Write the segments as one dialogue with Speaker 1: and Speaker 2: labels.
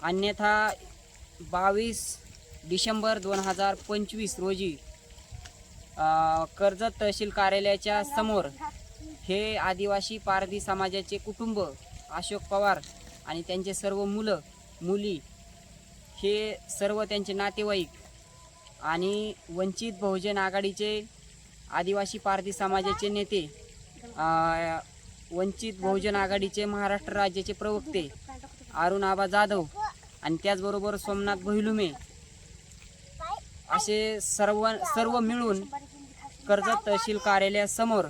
Speaker 1: अन्यथा 22 डिसेंबर 2025 रोजी कर्जत तहसील कार्यालयाच्या समोर हे आदिवासी पारधी समाजाचे कुटुंब अशोक पवार आणि त्यांचे सर्व मुलं मुली हे सर्व त्यांचे नातेवाईक आणि वंचित बहुजन आघाडीचे आदिवासी पारधी समाजाचे नेते, वंचित बहुजन आघाडीचे महाराष्ट्र राज्याचे प्रवक्ते अरुण आबा जाधव आणि त्याचबरोबर सोमनाथ भैलुमे असे सर्व मिळून कर्जत तहसील कार्यालयासमोर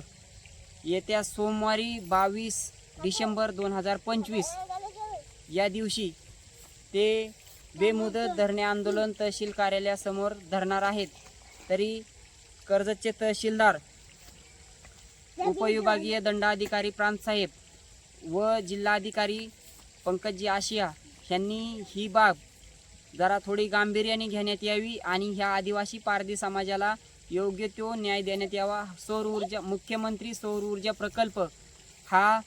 Speaker 1: येत्या सोमवारी 22 डिसेंबर 2025 या दिवशी ते बेमुदत धरणे आंदोलन तहसील कार्यालयासमोर धरणार आहेत. तरी कर्जतचे तहसीलदार, उपविभागीय दंडाधिकारी प्रांतसाहेब व जिल्हाधिकारी पंकजी आशिया यांनी ही बाब जरा थोडी गांभीर्याने घेण्यात यावी आणि ह्या आदिवासी पारधी समाजाला योग्य तो न्याय देण्यात यावा. सौर ऊर्जा, मुख्यमंत्री सौर ऊर्जा प्रकल्प हा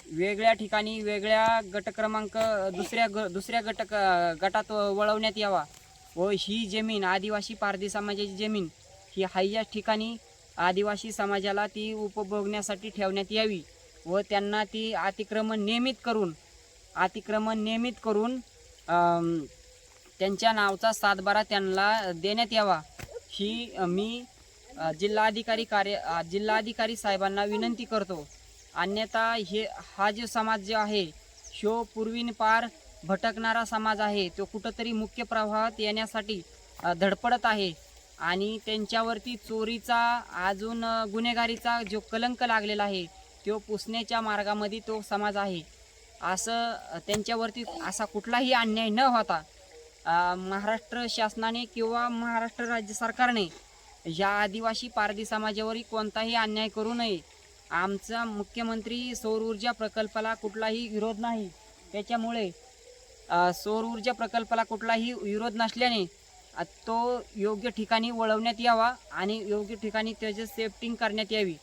Speaker 1: वेगळ्या ठिकाणी वेगळ्या गट क्रमांक दुसऱ्या गटात वळवण्यात यावा व ही जमीन आदिवासी पारधी समाजाची जमीन ही हाय्याच ठिकाणी आदिवासी समाजाला ती उपभोगण्यासाठी ठेवण्यात यावी व त्यांना ती अतिक्रमण नियमित करून त्यांच्या नावचा सातबारा त्यांना देण्यात यावा ही मी जिल्हाधिकारी साहेबांना विनंती करतो. अन्यथा हा जो समाज जो आहे ह्यो पूर्वीपार भटकणारा समाज आहे, तो कुठंतरी मुख्य प्रवाहात येण्यासाठी धडपडत आहे आणि त्यांच्यावरती चोरीचा अजून गुन्हेगारीचा जो कलंक लागलेला आहे तो पुसण्याच्या मार्गामध्ये तो समाज आहे. असं त्यांच्यावरती असा कुठलाही अन्याय न होता महाराष्ट्र शासनाने किंवा महाराष्ट्र राज्य सरकारने या आदिवासी पारधी समाजावरही कोणताही अन्याय करू नये. आमचा मुख्यमंत्री सौर ऊर्जा प्रकल्पाला कुठलाही विरोध नाही, त्याच्यामुळे सौर ऊर्जा प्रकल्पाला कुठलाही विरोध नसल्याने तो योग्य ठिकाणी वळवण्यात यावा आणि योग्य ठिकाणी त्याची सेफ्टिंग करण्यात यावी.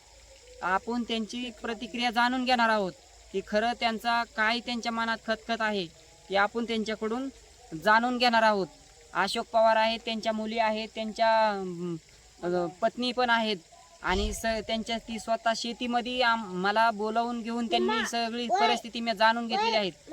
Speaker 1: आपण त्यांची प्रतिक्रिया जाणून घेणार आहोत की खरं त्यांच्या मनात खतखत आहे ते आपण त्यांच्याकडून जाणून घेणार आहोत. अशोक पवार आहेत, त्यांच्या मुली आहेत, त्यांच्या पत्नी पण आहेत आणि त्यांच्या ती स्वतः शेतीमध्ये मला बोलावून घेऊन त्यांनी सगळी परिस्थिती मी जाणून घेतलेली आहेत.